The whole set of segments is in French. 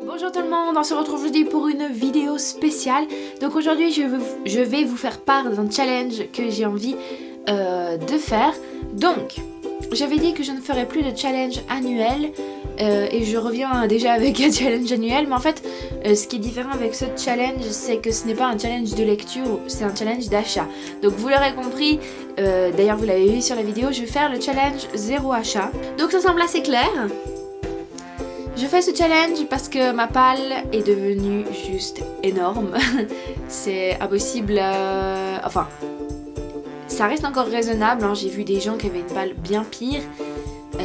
Bonjour tout le monde, on se retrouve aujourd'hui pour une vidéo spéciale. Donc aujourd'hui je vais vous faire part d'un challenge que j'ai envie de faire. Donc j'avais dit que je ne ferais plus de challenge annuel et je reviens déjà avec un challenge annuel. Mais en fait ce qui est différent avec ce challenge, c'est que ce n'est pas un challenge de lecture, c'est un challenge d'achat. Donc vous l'aurez compris, d'ailleurs vous l'avez vu sur la vidéo, je vais faire le challenge 0 achat. Donc ça semble assez clair. Je fais ce challenge parce que ma palle est devenue juste énorme. C'est impossible, enfin, ça reste encore raisonnable, hein. J'ai vu des gens qui avaient une palle bien pire,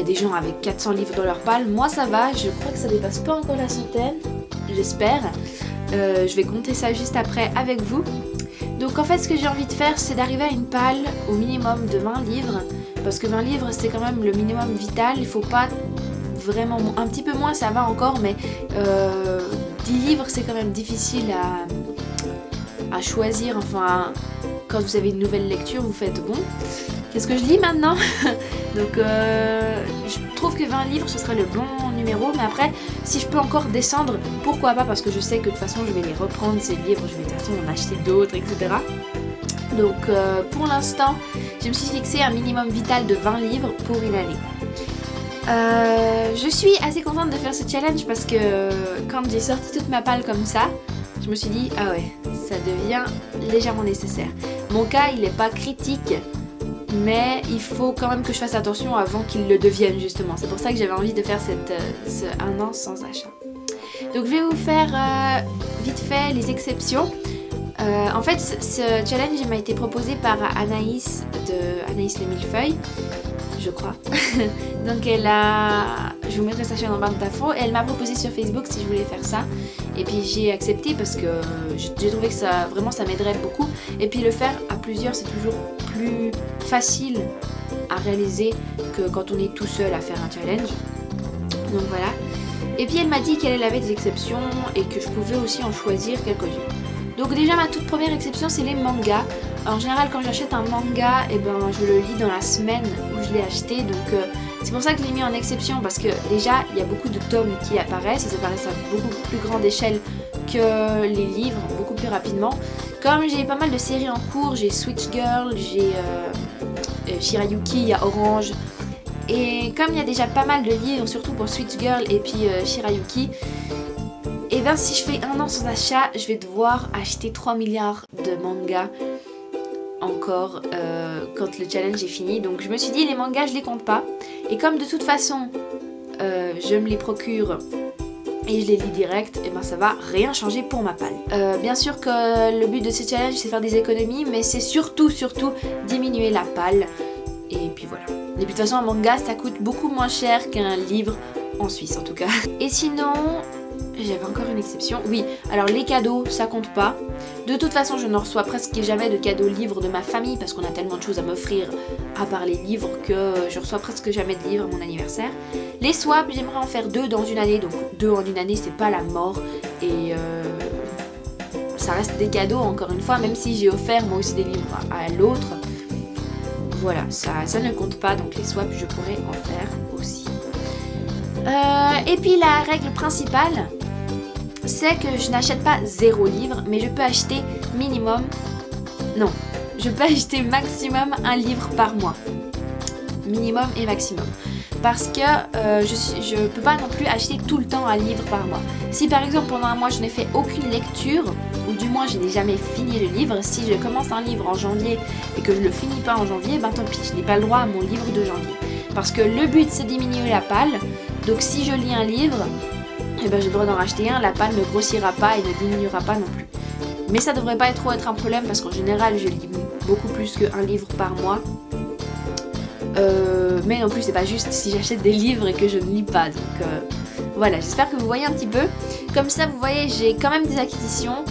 des gens avec 400 livres dans leur palle. Moi ça va, je crois que ça dépasse pas encore la centaine, j'espère. Je vais compter ça juste après avec vous. Donc en fait ce que j'ai envie de faire, c'est d'arriver à une palle au minimum de 20 livres. Parce que 20 livres c'est quand même le minimum vital, il faut pas... Vraiment, un petit peu moins ça va encore, mais 10 livres c'est quand même difficile à choisir. Enfin, quand vous avez une nouvelle lecture, vous faites bon, qu'est-ce que je lis maintenant? Donc je trouve que 20 livres ce serait le bon numéro, mais après si je peux encore descendre, pourquoi pas, parce que je sais que de toute façon je vais les reprendre ces livres, je vais de toute façon en acheter d'autres, etc. Donc pour l'instant je me suis fixé un minimum vital de 20 livres pour une année. Je suis assez contente de faire ce challenge parce que quand j'ai sorti toute ma palle comme ça, je me suis dit ah ouais, ça devient légèrement nécessaire. Mon cas il n'est pas critique, mais il faut quand même que je fasse attention avant qu'il le devienne justement. C'est pour ça que j'avais envie de faire ce 1 an sans achat. Donc je vais vous faire vite fait les exceptions. En fait ce challenge m'a été proposé par Anaïs de Anaïs le Millefeuille, je crois. Donc je vous mettrai sa chaîne en barre d'infos, et elle m'a proposé sur Facebook si je voulais faire ça, et puis j'ai accepté parce que j'ai trouvé que ça m'aiderait beaucoup, et puis le faire à plusieurs c'est toujours plus facile à réaliser que quand on est tout seul à faire un challenge. Donc voilà. Et puis elle m'a dit qu'elle avait des exceptions et que je pouvais aussi en choisir quelques-unes. Donc déjà ma toute première exception c'est les mangas. En général quand j'achète un manga, et ben, je le lis dans la semaine où je l'ai acheté, donc c'est pour ça que je l'ai mis en exception, parce que déjà il y a beaucoup de tomes qui apparaissent, ils apparaissent à beaucoup plus grande échelle que les livres, beaucoup plus rapidement. Comme j'ai pas mal de séries en cours, j'ai Switch Girl, j'ai Shirayuki, il y a Orange, et comme il y a déjà pas mal de livres, surtout pour Switch Girl et puis Shirayuki, et bien si je fais 1 an sans achat, je vais devoir acheter 3 milliards de mangas encore quand le challenge est fini. Donc je me suis dit les mangas je les compte pas, et comme de toute façon je me les procure et je les lis direct, et ben ça va rien changer pour ma palle. Bien sûr que le but de ce challenge c'est faire des économies, mais c'est surtout diminuer la palle, et puis voilà. Et puis de toute façon un manga ça coûte beaucoup moins cher qu'un livre en Suisse en tout cas. Et sinon j'avais encore une exception, oui, alors les cadeaux ça compte pas. De toute façon je ne reçois presque jamais de cadeaux livres de ma famille parce qu'on a tellement de choses à m'offrir à part les livres que je reçois presque jamais de livres à mon anniversaire. Les swaps j'aimerais en faire 2 dans une année, donc 2 en une année c'est pas la mort, et ça reste des cadeaux encore une fois, même si j'ai offert moi aussi des livres à l'autre. Voilà, ça ne compte pas, donc les swaps je pourrais en faire aussi. Et puis la règle principale, c'est que je n'achète pas 0 livre, mais je peux acheter minimum... Non, je peux acheter maximum 1 livre par mois. Minimum et maximum. Parce que je peux pas non plus acheter tout le temps 1 livre par mois. Si par exemple pendant un mois je n'ai fait aucune lecture, ou du moins je n'ai jamais fini le livre, si je commence un livre en janvier et que je le finis pas en janvier, ben tant pis, je n'ai pas le droit à mon livre de janvier. Parce que le but c'est de diminuer la palle, donc si je lis un livre, et ben j'ai le droit d'en racheter un, la palle ne grossira pas et ne diminuera pas non plus. Mais ça devrait pas trop être un problème parce qu'en général je lis beaucoup plus qu'un livre par mois. Mais non plus c'est pas juste si j'achète des livres et que je ne lis pas, donc voilà, j'espère que vous voyez un petit peu. Comme ça vous voyez j'ai quand même des acquisitions,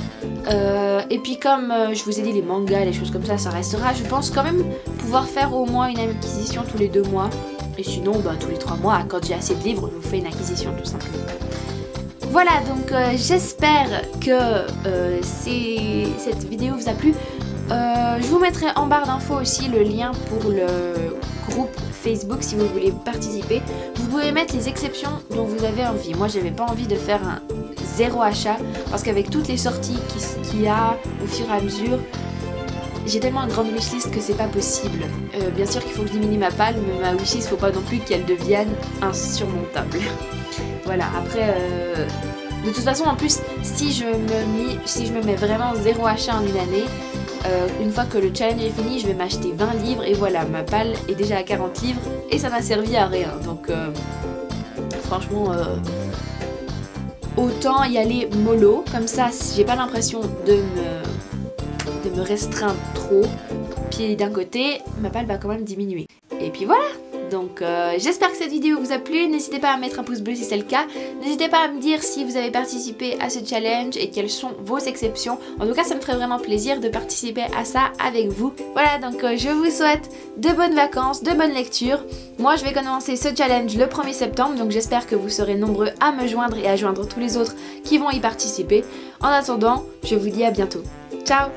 et puis comme je vous ai dit les mangas, les choses comme ça restera. Je pense quand même pouvoir faire au moins une acquisition tous les 2 mois, et sinon bah, tous les 3 mois quand j'ai assez de livres je vous fais une acquisition tout simplement. Voilà, donc j'espère que cette vidéo vous a plu. Je vous mettrai en barre d'infos aussi le lien pour le groupe Facebook si vous voulez participer. Vous pouvez mettre les exceptions dont vous avez envie. Moi j'avais pas envie de faire un zéro achat parce qu'avec toutes les sorties qu'il y a au fur et à mesure, j'ai tellement une grande wishlist que c'est pas possible. Bien sûr qu'il faut que je diminue ma palle, mais ma wishlist faut pas non plus qu'elle devienne insurmontable. Voilà, après, de toute façon en plus, si je me mets vraiment zéro achat en une année, une fois que le challenge est fini, je vais m'acheter 20 livres et voilà, ma palle est déjà à 40 livres et ça n'a servi à rien. Donc franchement, autant y aller mollo, comme ça j'ai pas l'impression de me restreindre trop. Puis d'un côté, ma palle va quand même diminuer. Et puis voilà. Donc j'espère que cette vidéo vous a plu, n'hésitez pas à mettre un pouce bleu si c'est le cas, n'hésitez pas à me dire si vous avez participé à ce challenge et quelles sont vos exceptions. En tout cas ça me ferait vraiment plaisir de participer à ça avec vous. Voilà, donc je vous souhaite de bonnes vacances, de bonnes lectures. Moi je vais commencer ce challenge le 1er septembre, donc j'espère que vous serez nombreux à me joindre et à joindre tous les autres qui vont y participer. En attendant, je vous dis à bientôt. Ciao!